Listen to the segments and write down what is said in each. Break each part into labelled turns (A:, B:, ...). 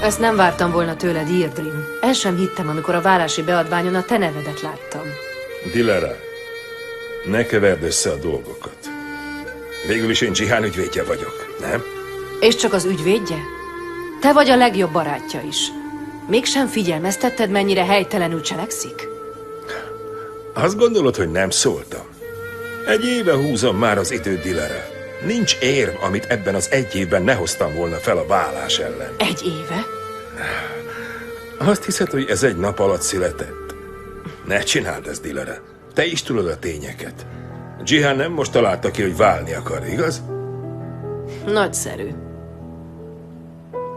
A: Ezt nem vártam volna tőled, Irdrim. El sem hittem, amikor a válási beadványon a te nevedet láttam.
B: Dilera, ne keverd össze a dolgokat. Végül is én Dzsihán ügyvédje vagyok, nem?
A: És csak az ügyvédje? Te vagy a legjobb barátja is. Mégsem figyelmeztetted, mennyire helytelenül cselekszik?
B: Azt gondolod, hogy nem szóltam? Egy éve húzom már az időt, Dilera. Nincs érv, amit ebben az egy évben ne hoztam volna fel a vállás ellen.
A: Egy éve?
B: Azt hiszed, hogy ez egy nap alatt született? Ne csináld ezt, Dilera. Te is tudod a tényeket. Dzsihán nem most találta ki, hogy válni akar, igaz?
A: Nagyszerű.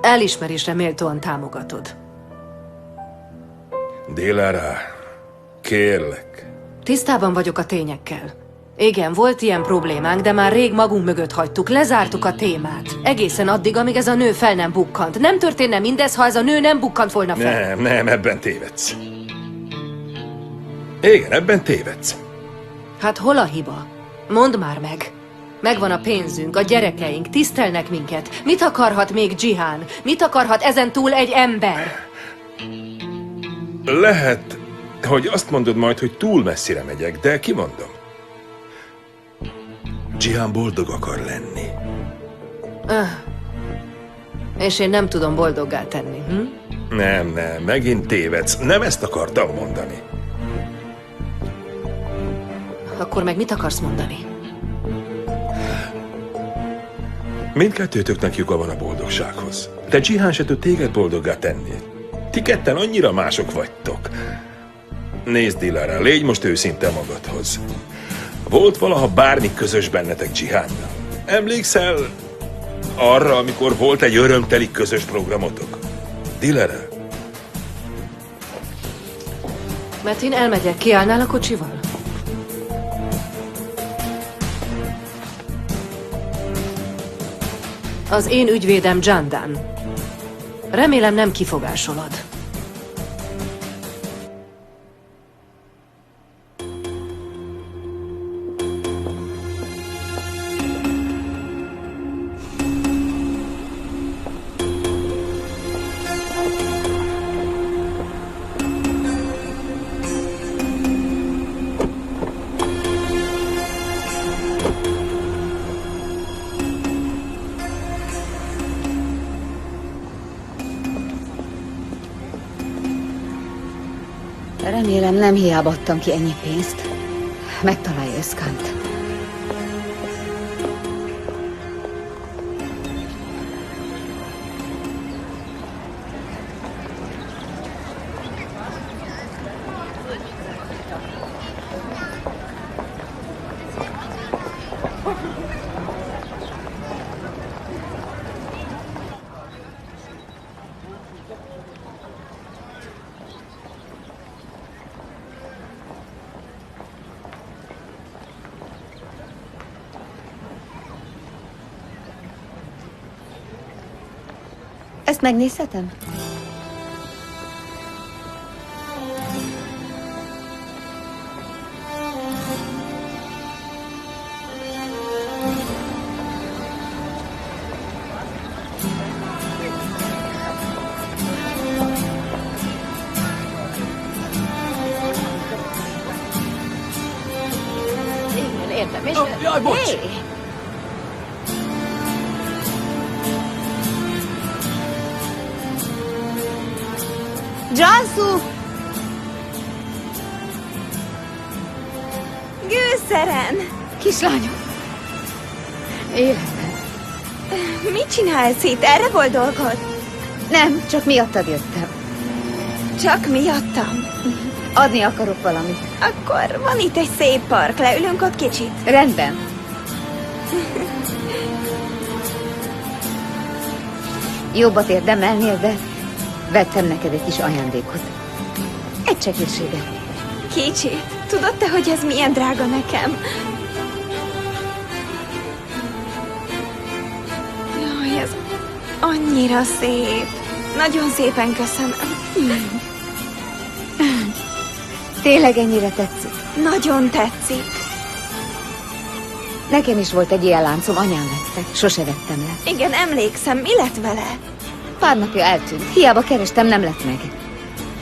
A: Elismerésre méltóan támogatod.
B: Dilera, kérlek.
A: Tisztában vagyok a tényekkel. Igen, volt ilyen problémánk, de már rég magunk mögött hagytuk, lezártuk a témát. Egészen addig, amíg ez a nő fel nem bukkant. Nem történne mindez, ha ez a nő nem bukkant volna fel.
B: Nem, ebben tévedsz. Igen, ebben tévedsz.
A: Hát hol a hiba? Mondd már meg. Megvan a pénzünk, a gyerekeink, tisztelnek minket. Mit akarhat még Dzsihán? Mit akarhat ezen túl egy ember?
B: Lehet, hogy azt mondod majd, hogy túl messzire megyek, de kimondom. Dzsihán boldog akar lenni.
A: És én nem tudom boldoggá tenni,
B: Nem, megint tévedsz. Nem ezt akartam mondani.
A: Akkor meg mit akarsz mondani?
B: Mindkettőtöknek joga van a boldogsághoz. De Dzsihán se tud téged boldoggá tenni. Ti ketten annyira mások vagytok. Nézd, Dilera, légy most őszinte magadhoz. Volt valaha bármi közös bennetek Dzsihánnal? Emlékszel arra, amikor volt egy örömteli közös programotok? Dilera?
A: Metin, elmegyek, kiállnál a kocsival? Az én ügyvédem Jandan. Remélem nem kifogásolod.
C: Remélem nem hiába adtam ki ennyi pénzt. Megtalálja Özkant. Ezt megnézhetem?
A: Igen, értem. És...
D: Jaj, bocs!
A: Hey!
E: Cansu! Gőzszeren!
C: Kislányom! Életben.
E: Mit csinálsz itt? Erre volt dolgod?
C: Nem, csak miattad jöttem.
E: Csak miattam.
C: Adni akarok valamit.
E: Akkor van itt egy szép park, leülünk ott kicsit.
C: Rendben. Jobbat érdemelnél, de vettem neked egy kis ajándékot. Egy csekérséget.
E: Kicsit. Tudod te, hogy ez milyen drága nekem? Jaj, ez annyira szép. Nagyon szépen köszönöm.
C: Tényleg ennyire tetszik?
E: Nagyon tetszik.
C: Nekem is volt egy ilyen láncom, anyám vette. Sose vettem el.
E: Igen, emlékszem. Mi lett vele?
C: Pár napja eltűnt. Hiába kerestem, nem lett meg.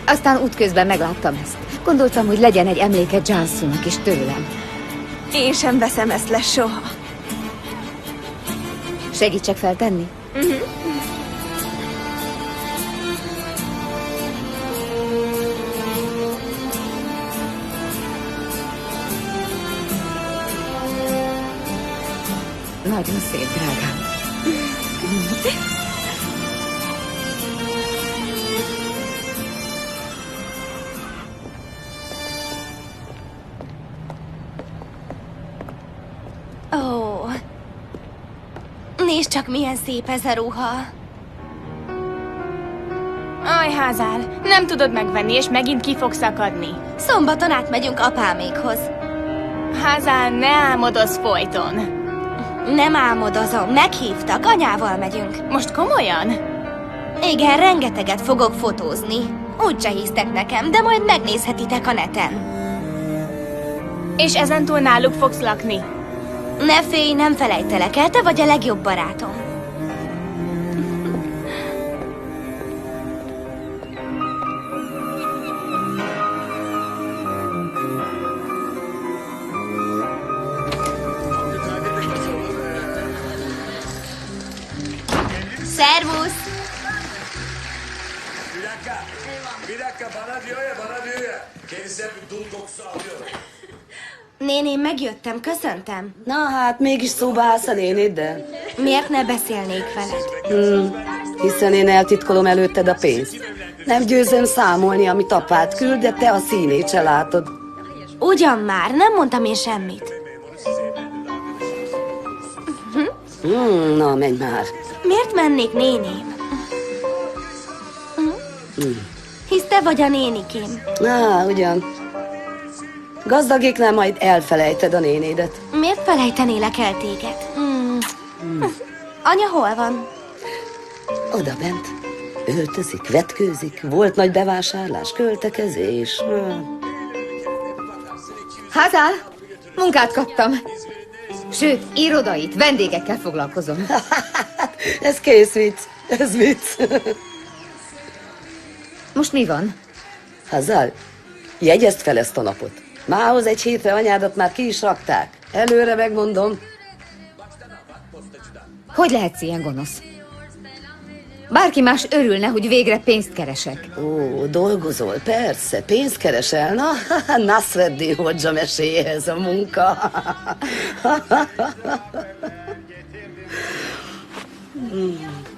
C: Aztán útközben megláttam ezt. Gondoltam, hogy legyen egy emléke Jansunak is tőlem.
E: Én sem veszem ezt le soha.
C: Segítsek feltenni? Nagyon szép, drágám.
D: Ó, nézd csak, milyen szép ez a ruha.
F: Aj, Házál, nem tudod megvenni, és megint ki fog szakadni.
D: Szombaton átmegyünk apámékhoz.
F: Házál, ne álmodozz folyton.
D: Nem álmodozom, meghívtak, anyával megyünk.
F: Most komolyan?
D: Igen, rengeteget fogok fotózni. Úgyse hisztek nekem, de majd megnézhetitek a neten.
F: És ezentúl náluk fogsz lakni?
D: Ne félj, nem felejtelek el, te vagy a legjobb barátom. Szervusz! Néném, megjöttem, köszöntem.
G: Na hát, mégis szóba állsz a néniddel?
D: Miért ne beszélnék veled?
G: Hiszen én eltitkolom előtted a pénzt. Nem győzöm számolni, amit apád küld, de te a színét se látod.
D: Ugyan már, nem mondtam én semmit.
G: Na, menj már.
D: Miért mennék, néném? Hisz te vagy a nénikém.
G: Na, ugyan. Gazdagéknál majd elfelejted a nénédet.
D: Miért felejtenélek el téged? Anya hol van?
G: Oda bent. Öltözik, vetkőzik, volt nagy bevásárlás, költekezés.
C: Házál, munkát kaptam. Sőt, irodait, vendégekkel foglalkozom.
G: Ez kész vicc, ez vicc.
C: Most mi van?
G: Hazal, jegyezd fel ezt a napot. Mához egy hétre anyádat már ki is rakták. Előre megmondom.
C: Hogy lehetsz ilyen gonosz? Bárki más örülne, hogy végre pénzt keresek.
G: Ó, dolgozol, persze, pénzt keresel. Na, Nasreddin Hodzsa meséjéhez a munka.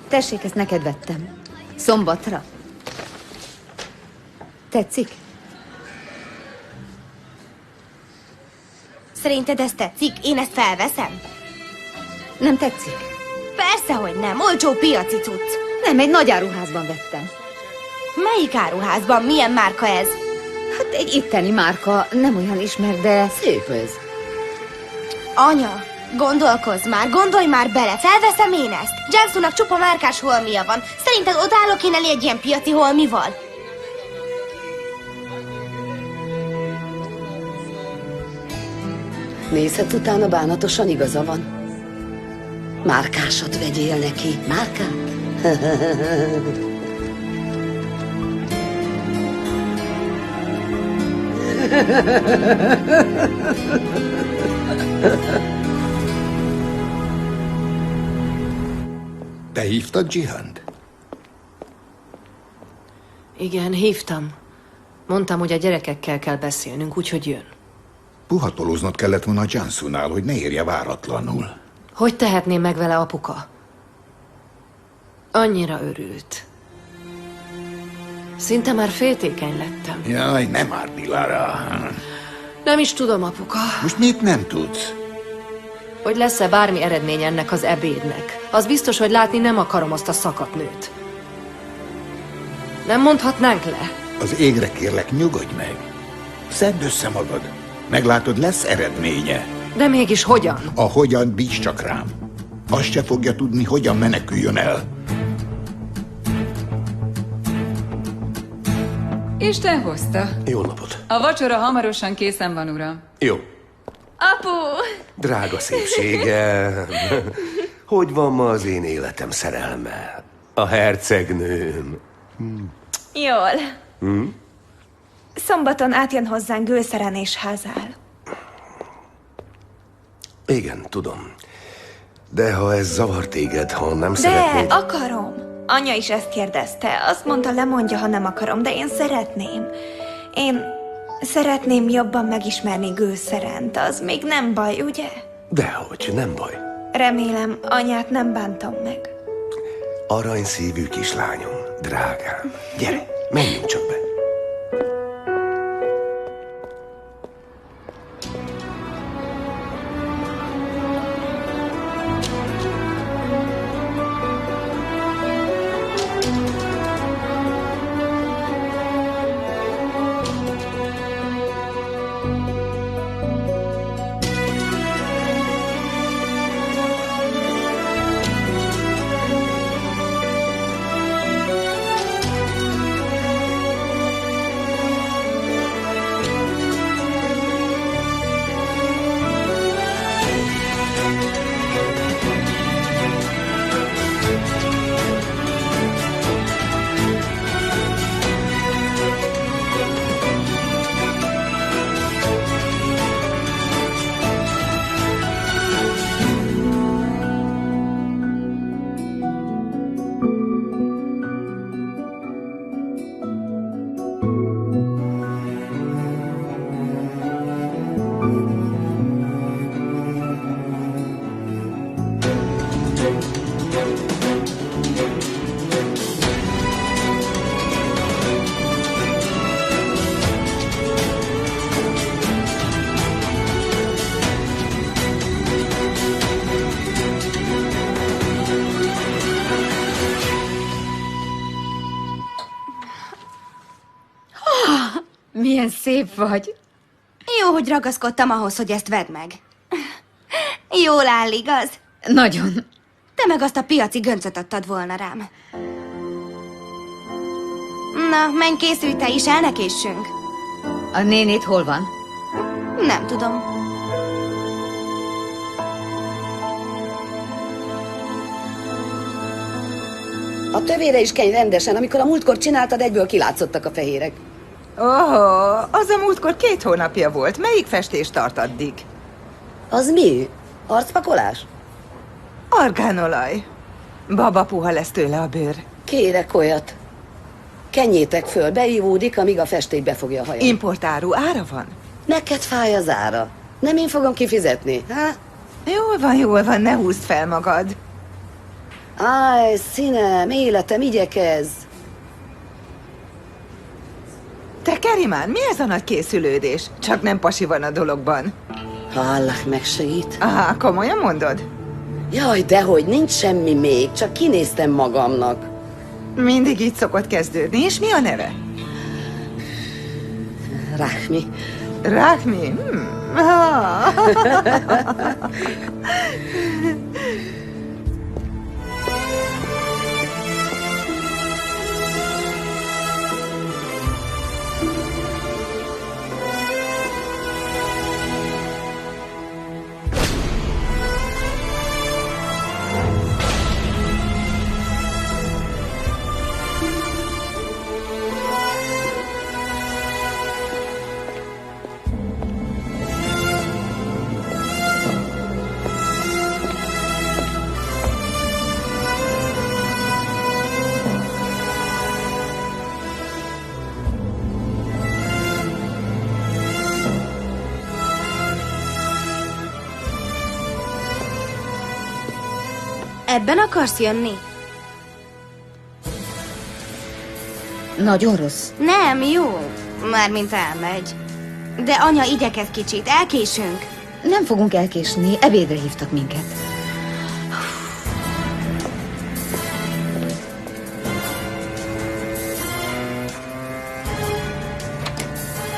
C: Tessék, ezt neked vettem. Szombatra. Tetszik?
D: Szerinted ez tetszik? Én ezt felveszem?
C: Nem tetszik?
D: Persze, hogy nem. Olcsó piaci cucc.
C: Nem, egy nagy áruházban vettem.
D: Melyik áruházban? Milyen márka ez?
C: Hát egy itteni márka, nem olyan ismert, de
G: Szép ez.
D: Anya, gondolkozz már, gondolj már bele. Felveszem én ezt. Jansunak csupa márkás holmia van. Szerinted odállok én elé egy ilyen piaci holmival?
G: Nézhet utána bánatosan, igaza van. Márkásat vegyél neki. Márkát?
H: Te hívtad Dzsihant?
A: Igen, hívtam. Mondtam, hogy a gyerekekkel kell beszélnünk, úgyhogy jön.
H: Puhatolóznod kellett volna a Jansunál, hogy ne érje váratlanul.
A: Hogy tehetném meg vele, apuka? Annyira örült. Szinte már féltékeny lettem.
H: Jaj, nem már, Dilara.
A: Nem is tudom, apuka,
H: Most mit nem tudsz?
A: hogy lesz-e bármi eredmény ennek az ebédnek. Az biztos, hogy látni nem akarom azt a szakadt nőt. Nem mondhatnánk le?
H: Az égre kérlek, nyugodj meg. Szedd össze magad. Meglátod, lesz eredménye.
A: De mégis hogyan?
H: A hogyan bízz csak rám. Azt se fogja tudni, hogyan meneküljön el.
I: Isten hozta.
J: Jó napot.
I: A vacsora hamarosan készen van, uram.
J: Jó.
F: Apu!
J: Drága szépségem. Hogy van ma az én életem szerelme? A hercegnőm.
E: Jól. Szombaton átjön hozzánk Gőszeren és Hazál.
J: Igen, tudom. De ha ez zavar téged, ha nem
E: De
J: szeretnéd...
E: akarom. Anya is ezt kérdezte. Azt mondta, lemondja, ha nem akarom, de én szeretném. Én szeretném jobban megismerni Gőszerent. Az még nem baj, ugye?
J: Dehogy, nem baj.
E: Remélem, anyát nem bántom meg.
J: Aranyszívű kislányom, drágám. Gyere, menjünk csak be.
C: Milyen szép vagy.
D: Jó, hogy ragaszkodtam ahhoz, hogy ezt vedd meg. Jól áll, igaz?
C: Nagyon.
D: Te meg azt a piaci göncöt adtad volna rám. Na, menj, készülj te is, elnekéssünk.
C: A nénét hol van?
D: Nem tudom.
G: A tövére is kenj rendesen, amikor a múltkor csináltad, egyből kilátszottak a fehérek.
K: Az a múltkor 2 hónapja volt. Melyik festés tart addig?
G: Az mi? Arcpakolás?
K: Argánolaj. Baba puha lesz tőle a bőr.
G: Kérek olyat. Kenjétek föl, beívódik, amíg a festék befogja a hajam.
K: Importáru ára van?
G: Neked fáj az ára. Nem én fogom kifizetni, ha?
K: Jól van, ne húzd fel magad.
G: Áj, színem, életem, igyekez.
K: Te, Kerimán, mi ez a nagy készülődés? Csak nem pasi van a dologban.
G: Ha Allah megsegít.
K: Aha, komolyan mondod?
G: Jaj, dehogy, nincs semmi még, csak kinéztem magamnak.
K: Mindig így szokott kezdődni, és mi a neve?
G: Rahmi.
K: Rahmi?
D: Ebben akarsz jönni?
C: Nagyon rossz.
D: Nem, jó. Mármint elmegy. De anya, igyekez kicsit, elkésünk.
C: Nem fogunk elkésni, ebédre hívtak minket.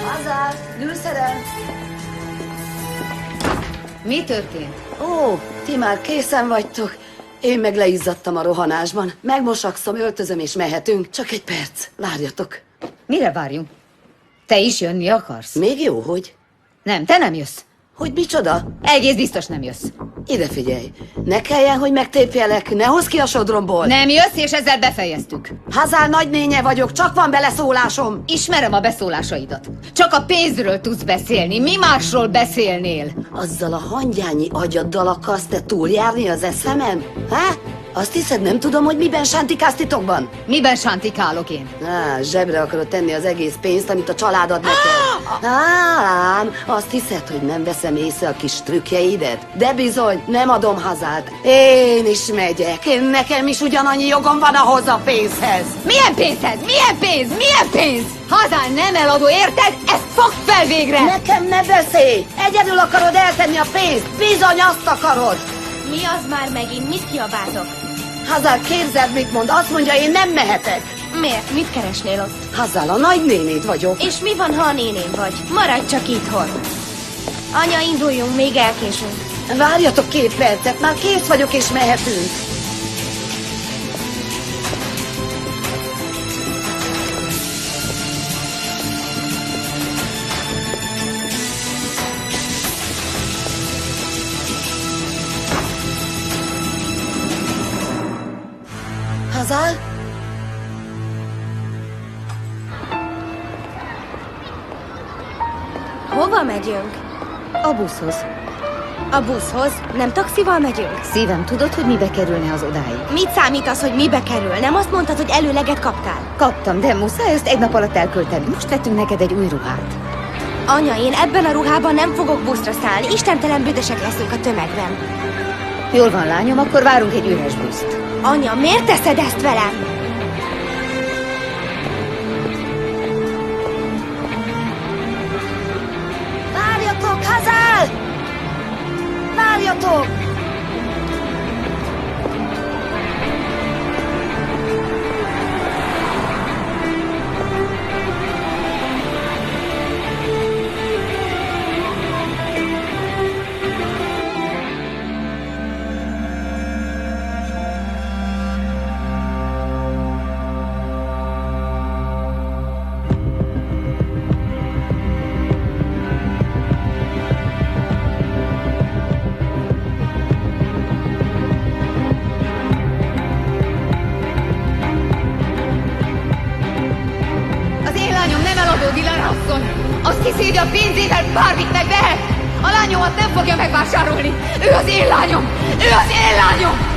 G: Hazár, Gülszeren!
C: Mi történt?
G: Ó, ti már készen vagytok. Én meg leizzadtam a rohanásban. Megmosakszom, öltözöm és mehetünk. Csak egy perc, várjatok.
C: Mire várjunk? Te is jönni akarsz?
G: Még jó, hogy?
C: Nem, te nem jössz.
G: Hogy micsoda?
C: Egész biztos nem jössz.
G: Ide figyelj. Ne kelljen, hogy megtépjelek. Ne hozz ki a sodromból.
C: Nem jössz, és ezzel befejeztük.
G: Hazál nagynénye vagyok, csak van beleszólásom.
C: Ismerem a beszólásaidat. Csak a pénzről tudsz beszélni. Mi másról beszélnél?
G: Azzal a hangyányi agyaddal akarsz te túljárni az eszemen? Há? Azt hiszed, nem tudom, hogy miben sántikálsz titokban?
C: Miben sántikálok én?
G: Zsebre akarod tenni az egész pénzt, amit a család ad neked. Ám, azt hiszed, hogy nem veszem észre a kis trükkjeidet? De bizony, nem adom hazát. Én is megyek. Nekem is ugyanannyi jogom van ahhoz a pénzhez.
C: Milyen pénzhez? Milyen pénz? Milyen pénz? Hazán nem eladó, érted? Ezt fogd fel végre!
G: Nekem ne beszélj! Egyedül akarod eltenni a pénzt. Bizony, azt akarod.
D: Mi az már megint? Mit kiabáltok?
G: Hazál, képzeld, mit mond. Azt mondja, én nem mehetek.
D: Miért? Mit keresnél ott?
G: Hazál, a nagynénéd vagyok.
D: És mi van, ha a néném vagy? Maradj csak itthon. Anya, induljunk, még elkésünk.
G: Várjatok 2 percet, már kész vagyok és mehetünk. Hazál?
D: Hova megyünk?
C: A buszhoz.
D: A buszhoz? Nem taxival megyünk?
C: Szívem, tudod, hogy mibe kerülne az odáig?
D: Mit számít az, hogy mibe kerül? Nem azt mondtad, hogy előleget kaptál?
C: Kaptam, de muszáj ezt egy nap alatt elkölteni. Most vettünk neked egy új ruhát.
D: Anya, én ebben a ruhában nem fogok buszra szállni. Istentelen büdösek leszünk a tömegben.
C: Jól van, lányom, akkor várunk egy üres buszt.
D: Anya, miért teszed ezt velem?
G: Várjatok, Hazál! Várjatok!
C: Azt hiszi, hogy a pénzével bármit megvehet? A lányomat nem fogja megvásárolni. Ő az én lányom! Ő az én lányom!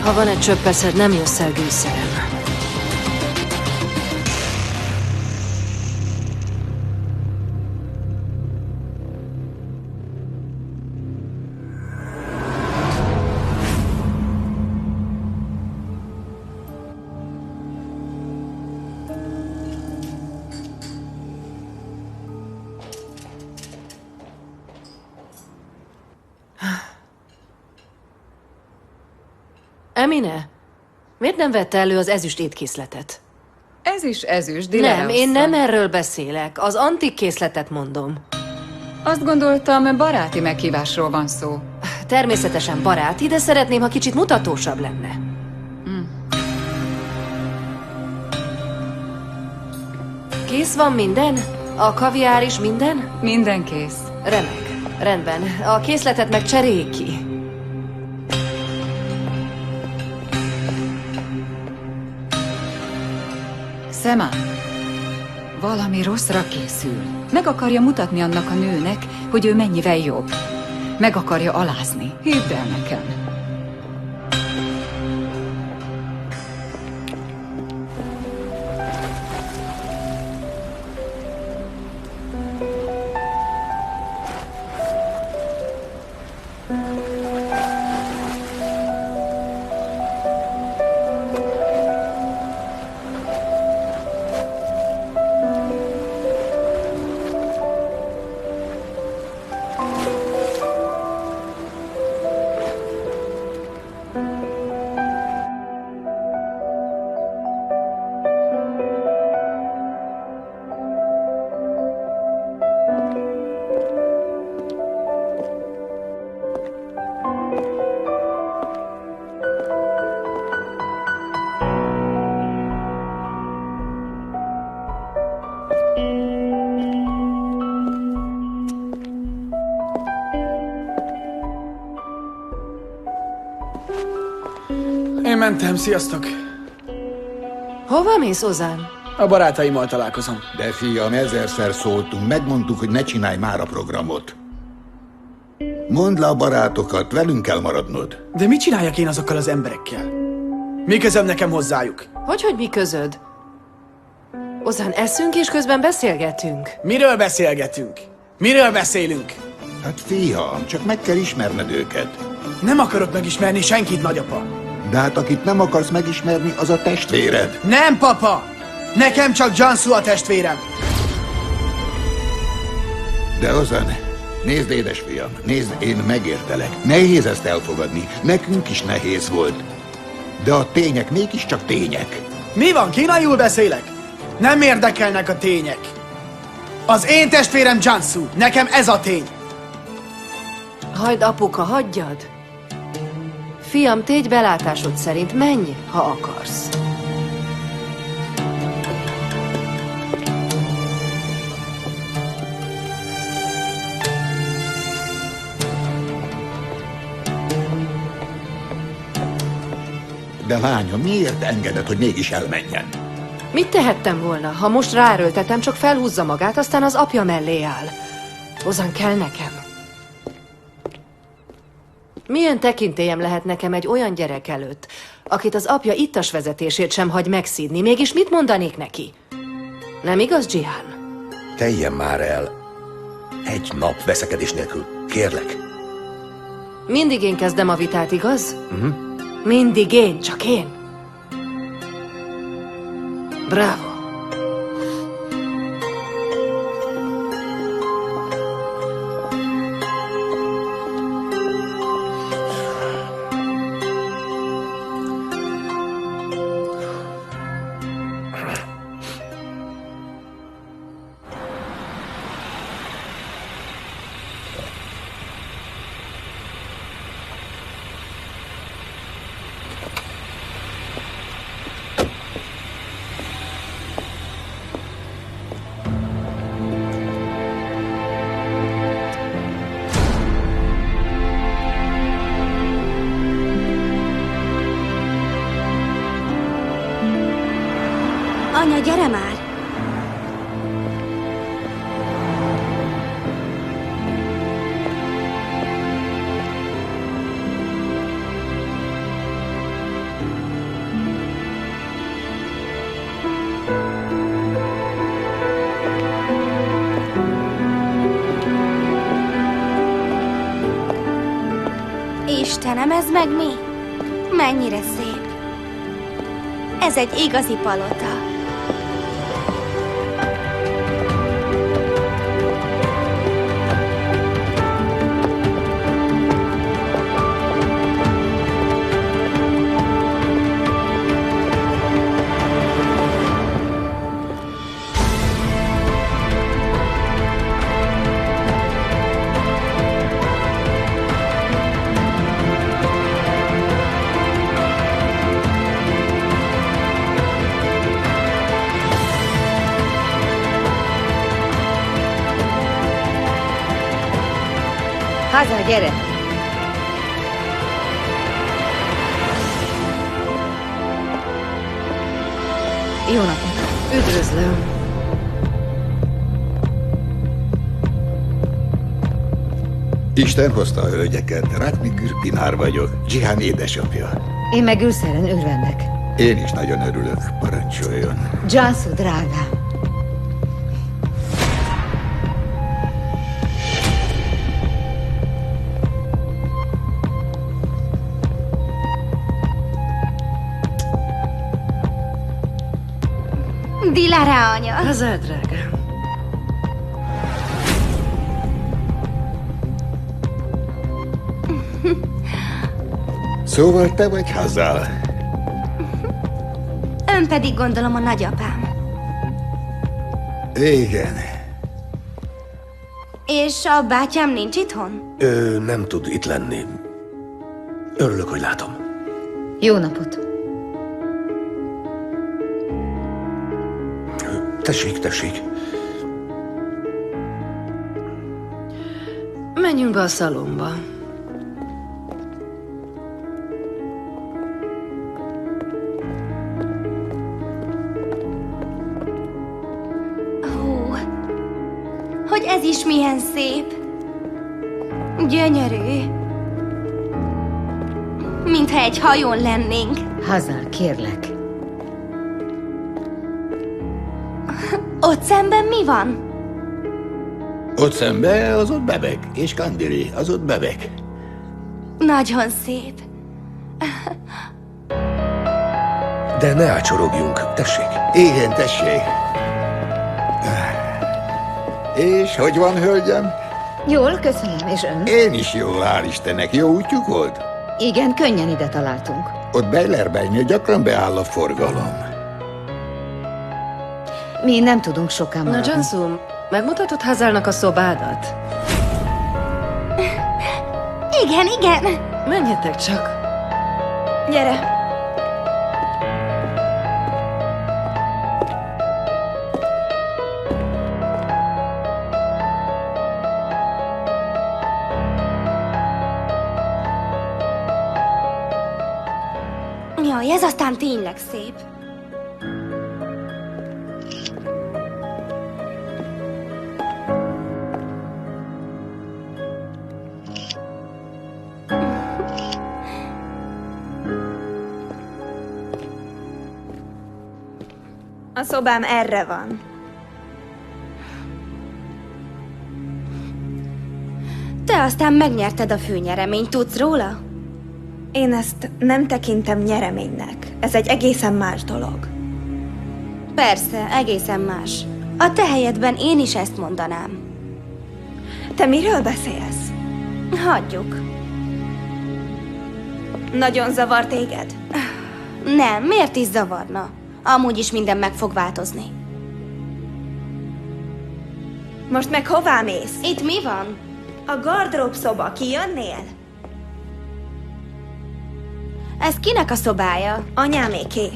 A: Ha van egy csöppeszed, nem jössz el gőzszerem. Emine, miért nem vette elő az ezüst étkészletet?
I: Ez is ezüst, Dillard.
A: Nem, én nem erről beszélek. Az antik készletet mondom.
I: Azt gondoltam, baráti meghívásról van szó.
A: Természetesen baráti, de szeretném, ha kicsit mutatósabb lenne. Kész van minden? A kaviár is minden?
I: Minden kész.
A: Remek. Rendben. A készletet meg cseréljék ki.
I: Szema, Valami rosszra készül. Meg akarja mutatni annak a nőnek, hogy ő mennyivel jobb. Meg akarja alázni. Hidd el nekem.
L: Én mentem, sziasztok!
A: Hova mész, Ozan?
L: A barátaimmal találkozom.
H: De fiam, 1000-szer szóltunk, megmondtuk, hogy ne csinálj már a programot. Mondd le a barátokat, velünk kell maradnod.
L: De mit csináljak én azokkal az emberekkel? Mi közöm nekem hozzájuk?
A: Hogy mi közöd? Ozan, eszünk és közben beszélgetünk.
L: Miről beszélgetünk? Miről beszélünk?
H: Hát fiam, csak meg kell ismerned őket.
L: Nem akarok megismerni senkit, nagyapa.
H: De hát akit nem akarsz megismerni, az a testvéred.
L: Nem, papa! Nekem csak Jansu a testvérem.
H: De Ozan, nézd, édesfiam, nézd, én megértelek. Nehéz ezt elfogadni, nekünk is nehéz volt. De a tények mégiscsak tények.
L: Mi van, kínaiul beszélek? Nem érdekelnek a tények. Az én testvérem Jansu, nekem ez a tény.
A: Hagyd, apuka, hagyjad. Fiam, tégy belátásod szerint, menj, ha akarsz.
H: De lányom, miért engeded, hogy mégis elmenjen?
A: Mit tehettem volna? Ha most ráerőltetem, csak felhúzza magát, aztán az apja mellé áll. Ozan, kell nekem. Milyen tekintélyem lehet nekem egy olyan gyerek előtt, akit az apja ittas vezetését sem hagy megszídni, mégis mit mondanék neki? Nem igaz, Jihan?
J: Teljen már el. Egy nap veszekedés nélkül. Kérlek.
A: Mindig én kezdem a vitát, igaz? Mindig én, csak én. Bravo.
D: Anya, gyere már! Istenem, ez meg mi? Mennyire szép! Ez egy igazi palota.
C: Haza, gyere!
A: Jó napot! Üdvözlöm!
H: Isten hozta a hölgyeket. Ratni Gürpinár vagyok, Dzsihán édesapja.
C: Én meg Ülszeren örvendek.
H: Én is nagyon örülök, parancsoljon.
C: Jansu, drágám.
D: Dilara, anya.
A: Hazár, drágám.
H: Szóval te vagy Hazal.
D: Ön pedig gondolom a nagyapám.
H: Igen.
D: És a bátyám nincs itthon?
J: Ő nem tud itt lenni. Örülök, hogy látom.
C: Jó napot.
J: Tessék, tessék.
A: Menjünk be a szalomba.
D: Ó, hogy ez is milyen szép. Gyönyörű. Mintha egy hajón lennénk.
C: Hazal, kérlek.
D: Ott szemben mi van?
H: Ott szembe az ott bebek, és Kandiri, az ott bebek.
D: Nagyon szép.
J: De ne ácsorogjunk, tessék.
H: Igen, tessék. És hogy van, hölgyem?
C: Jól, köszönöm, és ön?
H: Én is jól, hál' Istennek. Jó útjuk volt?
C: Igen, könnyen ide találtunk.
H: Ott Beilerbenynél gyakran beáll a forgalom.
C: Mi nem tudunk soká
A: Na,
C: maradni.
A: Jansu, megmutatod Hazalnak a szobádat?
D: Igen, igen.
A: Menjetek csak.
E: Gyere!
D: Jaj, ez aztán tényleg szép.
E: A szobám erre van.
D: Te aztán megnyerted a főnyereményt, tudsz róla?
E: Én ezt nem tekintem nyereménynek. Ez egy egészen más dolog.
D: Persze, egészen más. A te helyedben én is ezt mondanám.
E: Te miről beszélsz?
D: Hagyjuk.
E: Nagyon zavar téged?
D: Nem, miért is zavarna? Amúgy is minden meg fog változni.
E: Most meg hová mész?
D: Itt mi van?
E: A gardrób szoba, kijönnél?
D: Ez kinek a szobája?
E: Anyáméké.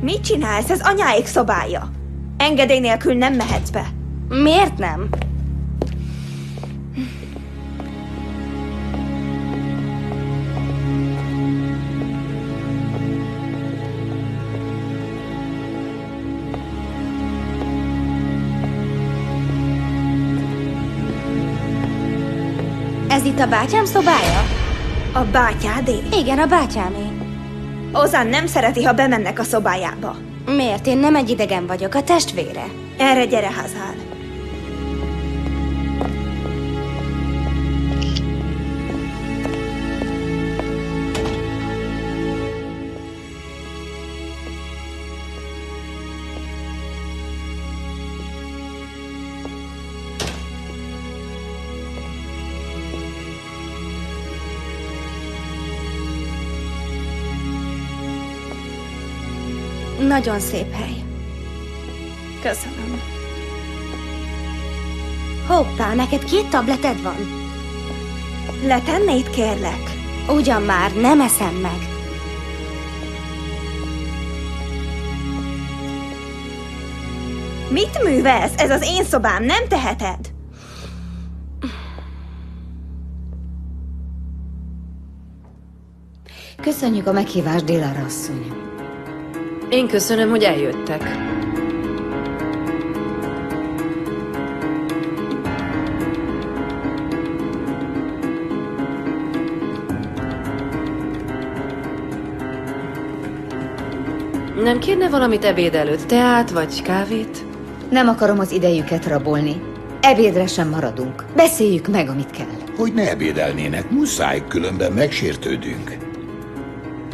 E: Mit csinálsz? Ez anyáék szobája. Engedély nélkül nem mehetsz be.
D: Miért nem? Ez itt a bátyám szobája?
E: A bátyádé?
D: Igen, a bátyámé.
E: Ozan nem szereti, ha bemennek a szobájába.
D: Miért? Én nem egy idegen vagyok, a testvére.
E: Erre gyere, Hazal.
D: Nagyon szép hely.
E: Köszönöm.
D: Hoppá, neked 2 tableted van?
E: Letennéd, kérlek?
D: Ugyan már, nem eszem meg.
E: Mit művelsz? Ez az én szobám, nem teheted.
C: Köszönjük a meghívást, Dilara asszony.
A: Én köszönöm, hogy eljöttek. Nem kérne valamit ebéd előtt? Teát vagy kávét?
C: Nem akarom az idejüket rabolni. Ebédre sem maradunk. Beszéljük meg, amit kell.
H: Hogy ne ebédelnének, muszáj, különben megsértődünk.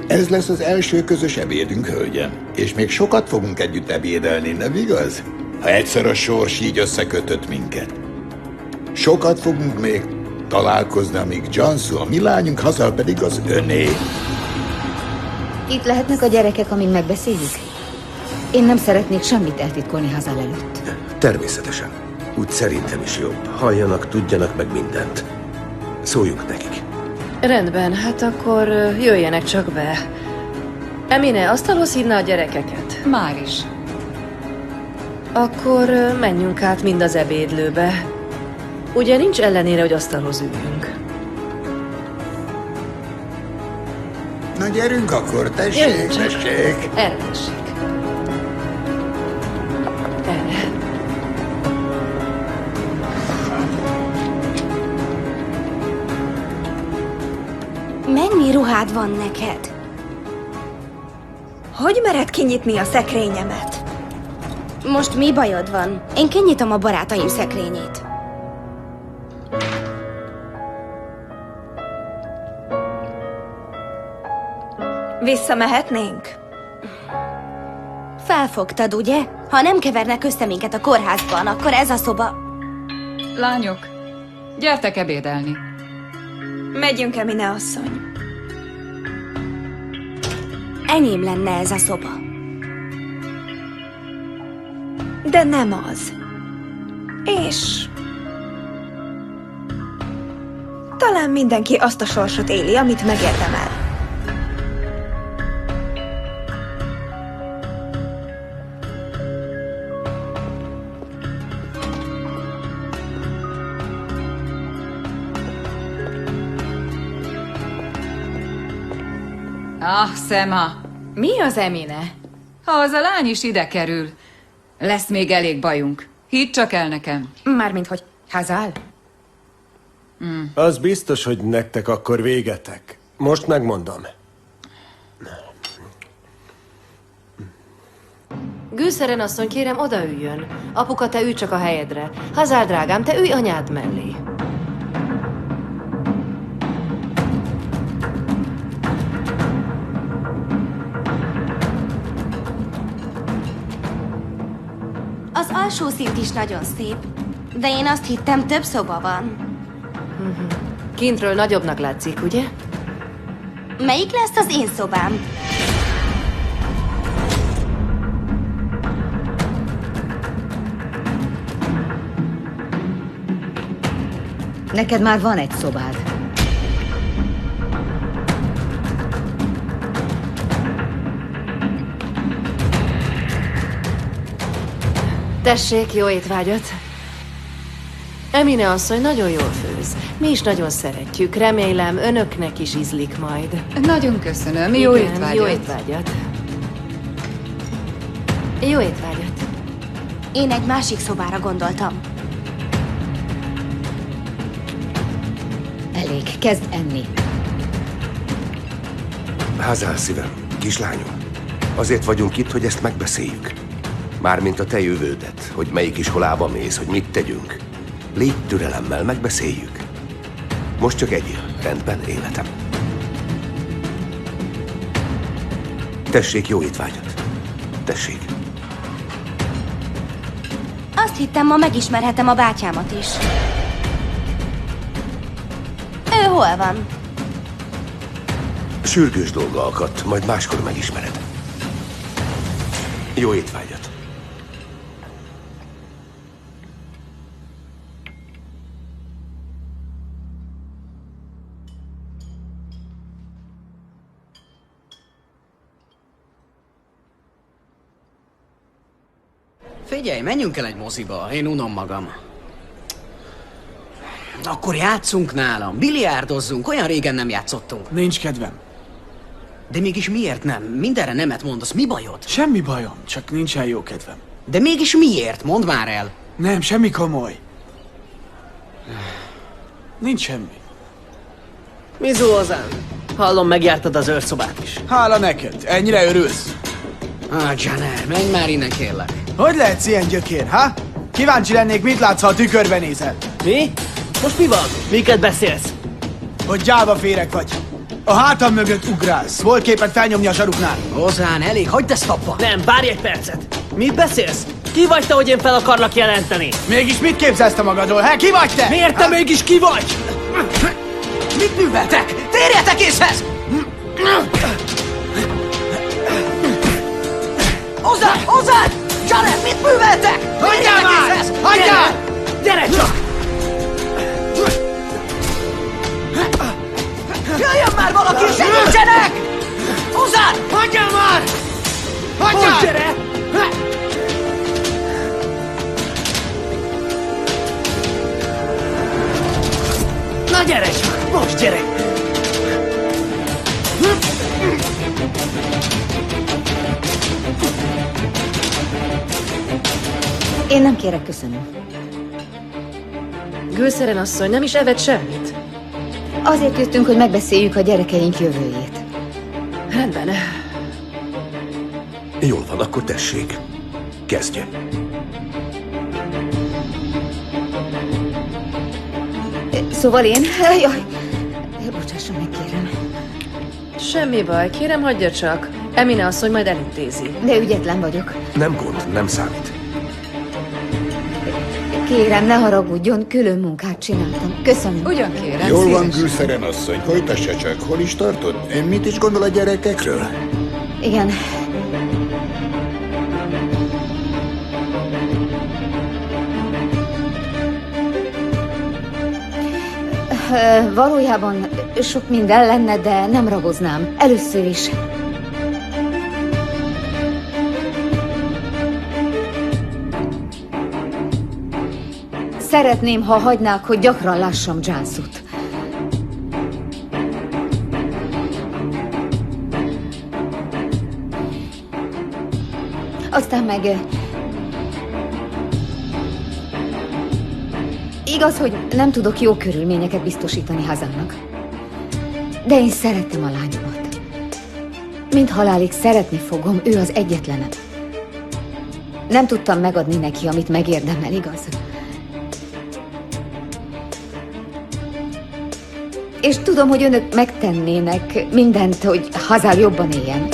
H: Ez lesz az első közös ebédünk, hölgyem. És még sokat fogunk együtt ebédelni, nem igaz? Ha egyszer a sors így összekötött minket. Sokat fogunk még találkozni, amíg Jansu a mi lányunk, Hazal pedig az öné.
C: Itt lehetnek a gyerekek, amíg megbeszéljük? Én nem szeretnék semmit eltitkolni Hazal előtt.
J: Természetesen. Úgy szerintem is jobb. Halljanak, tudjanak meg mindent. Szóljuk nekik.
A: Rendben, hát akkor jöjjenek csak be. Emine, asztalhoz hívna a gyerekeket?
I: Már is.
A: Akkor menjünk át mind az ebédlőbe. Ugye nincs ellenére, hogy asztalhoz üljünk.
H: Na gyerünk akkor, tessék, tessék!
A: Erre tessék. Erre.
D: Mennyi ruhád van neked?
E: Hogy mered kinyitni a szekrényemet?
D: Most mi bajod van? Én kinyitom a barátaim szekrényét.
E: Visszamehetnénk?
D: Felfogtad, ugye? Ha nem kevernek össze minket a kórházban, akkor ez a szoba...
I: Lányok, gyertek ebédelni.
E: Megyünk, Emine asszony.
D: Enyém lenne ez a szoba.
E: De nem az. És... talán mindenki azt a sorsot éli, amit megérdemel.
I: Ah, Szema,
A: Mi az, Emine?
I: ha az a lány is ide kerül, lesz még elég bajunk. Hidd csak el nekem.
A: Mármint, hogy Hazal?
J: Az biztos, hogy nektek akkor végetek. Most megmondom.
A: Gőszeren asszony, kérem, odaüljön. Apuka, te ülj csak a helyedre. Hazal, drágám, te ülj anyád mellé.
D: Az alsó szint is nagyon szép. De én azt hittem, több szoba van.
A: Kintről nagyobbnak látszik, ugye?
D: Melyik lesz az én szobám?
C: Neked már van egy szobád.
A: Tessék, jó étvágyat! Emine asszony nagyon jól főz. Mi is nagyon szeretjük. Remélem, önöknek is ízlik majd.
I: Nagyon köszönöm. Jó
A: Igen,
I: étvágyat.
A: Jó étvágyat. Jó étvágyat.
D: Én egy másik szobára gondoltam.
C: Elég, kezd enni.
J: Hazal, szívem, kislányom. Azért vagyunk itt, hogy ezt megbeszéljük. Mármint a te jövődet, hogy melyik iskolába mész, hogy mit tegyünk. Légy türelemmel, megbeszéljük. Most csak egyél. Rendben, életem. Tessék, jó étvágyat. Tessék.
D: Azt hittem, ma megismerhetem a bátyámat is. Ő hol van?
J: Sürgős dolga akadt, majd máskor megismered. Jó étvágyat.
M: Figyelj, menjünk el egy moziba, én unom magam. Akkor játszunk nálam, biliárdozzunk, olyan régen nem játszottunk.
L: Nincs kedvem.
M: De mégis miért nem? Mindenre nemet mondasz, mi bajod?
L: Semmi bajom, csak nincsen jó kedvem.
M: De mégis miért? Mondd már el.
L: Nem, semmi komoly. Nincs semmi.
M: Mizu Ozan, hallom, megjártad az őrszobát is.
L: Hála neked, ennyire örülsz?
M: Janer, menj már innen, kérlek.
L: Hogy lehetsz ilyen gyökér, ha? Kíváncsi lennék, mit látsz, ha a tükörbe nézel.
N: Mi? Most mi van? Miket beszélsz?
L: Hogy gyáva féreg vagy. A hátam mögött ugrálsz. Hol képed felnyomni a zsaruknál?
M: Ozán, elég, hagyd ezt abba.
N: Nem, várj egy percet. Mit beszélsz? Ki vagy te, hogy én fel akarlak jelenteni?
L: Mégis mit képzelsz te magadról, he? Ki vagy te?
N: Miért te mégis ki vagy?
M: Mit műveltek? Térjetek észhez! Ozán! Jared, mit műveltek?
L: Hagyjál már! Hagyjál!
N: Gyere csak!
M: Jöjjön már valaki, segítsenek! Ozán!
L: Hagyjál már! Hagyjál!
N: Hogy gyere! Na gyere csak! Most gyere!
C: Én nem kérek köszönöm.
A: Gőszeren asszony nem is evett semmit.
C: Azért jöttünk, hogy megbeszéljük a gyerekeink jövőjét.
A: Rendben.
J: Jól van, akkor tessék. Kezdje.
C: Szóval én... Jaj, bocsásson meg, kérem.
A: Semmi baj, kérem, hagyja csak. Emine asszony majd elintézi.
C: De ügyetlen vagyok.
J: Nem gond, nem számít.
C: Kérem, ne haragudjon, külön munkát csináltam. Köszönöm.
I: Ugyan kérem,
H: Jól van,
I: szívesen.
H: Gülszeren asszony, folytassa csak. Hol is tartod? Ön mit is gondol a gyerekekről?
C: Igen. Valójában sok minden lenne, de nem ragoznám. Először is. Szeretném, ha hagynák, hogy gyakran lássam Jansut. Aztán meg... Igaz, hogy nem tudok jó körülményeket biztosítani hazának. De én szerettem a lányomat. Mind halálig szeretni fogom, ő az egyetlenem. Nem tudtam megadni neki, amit megérdemel, igaz? És tudom, hogy önök megtennének mindent, hogy Hazál jobban éljen.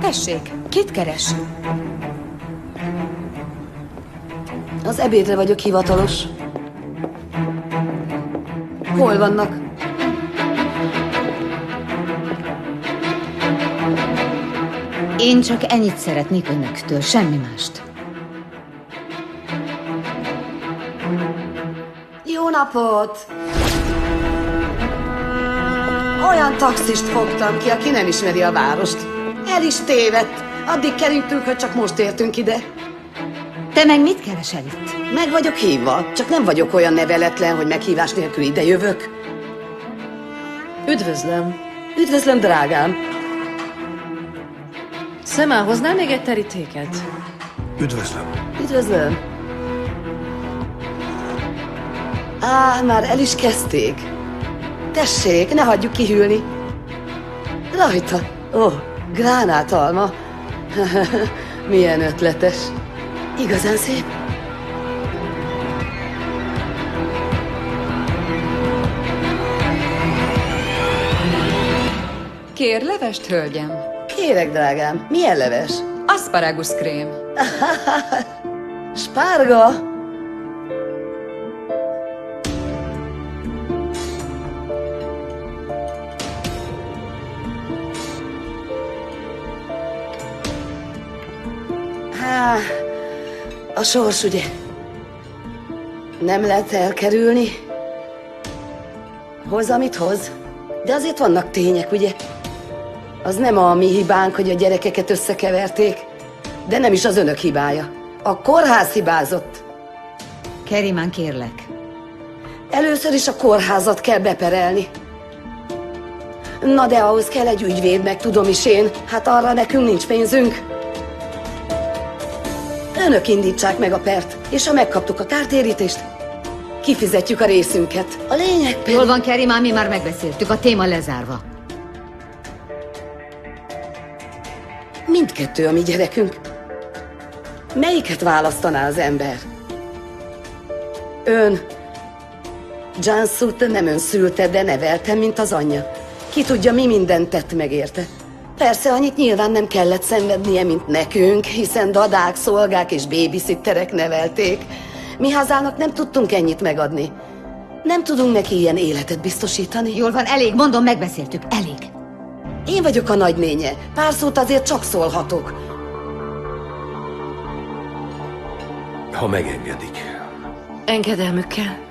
I: Tessék, kit keres?
G: Az ebédre vagyok hivatalos. Hol vannak?
C: Én csak ennyit szeretnék önöktől, semmi mást.
G: Jó napot! Olyan taxist fogtam ki, aki nem ismeri a várost. El is tévedt. Addig kerültünk, hogy csak most értünk ide.
C: Te meg mit keresel itt?
G: Meg vagyok hívva, csak nem vagyok olyan neveletlen, hogy meghívás nélkül ide jövök.
A: Üdvözlöm.
G: Üdvözlöm, drágám.
A: Szemá, hoznál még egy terítéket?
J: Üdvözlöm.
G: Üdvözlöm. Már el is kezdték. Tessék, ne hagyjuk kihűlni. Rajta. Gránátalma. Milyen ötletes. Igazán szép.
I: Kér levest, hölgyem?
G: Kérek, drágám. Milyen leves?
I: Asparagus krém.
G: Spárga? A sors, ugye? Nem lehet elkerülni. Hoz, amit hoz. De azért vannak tények, ugye? Az nem a mi hibánk, hogy a gyerekeket összekeverték. De nem is az önök hibája. A kórház hibázott.
C: Kerimán, kérlek.
G: Először is a kórházat kell beperelni. Na de ahhoz kell egy ügyvéd, meg tudom is én. Hát arra nekünk nincs pénzünk. Önök indítsák meg a pert, és ha megkaptuk a kártérítést, kifizetjük a részünket. A lényeg pedig...
C: Jól van, Carrie, mi már megbeszéltük, a téma lezárva.
G: Mindkettő a mi gyerekünk. Melyiket választaná az ember? Ön... Jansut nem ön szülte, de nevelte, mint az anyja. Ki tudja, mi mindent tett meg érte. Persze annyit nyilván nem kellett szenvednie, mint nekünk, hiszen dadák, szolgák és babysitterek nevelték. Mi hazának nem tudtunk ennyit megadni. Nem tudunk neki ilyen életet biztosítani.
C: Jól van, elég, mondom, megbeszéltük, elég.
G: Én vagyok a nagynénye. Pár szót azért csak szólhatok.
J: Ha megengedik.
A: Engedelmükkel.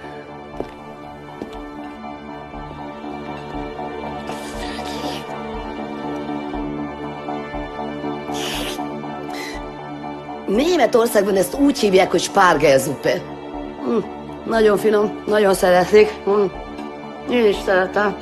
G: Németországban ezt úgy hívják, hogy Spargelsuppe. Nagyon finom, nagyon szeretik. Én is szeretem.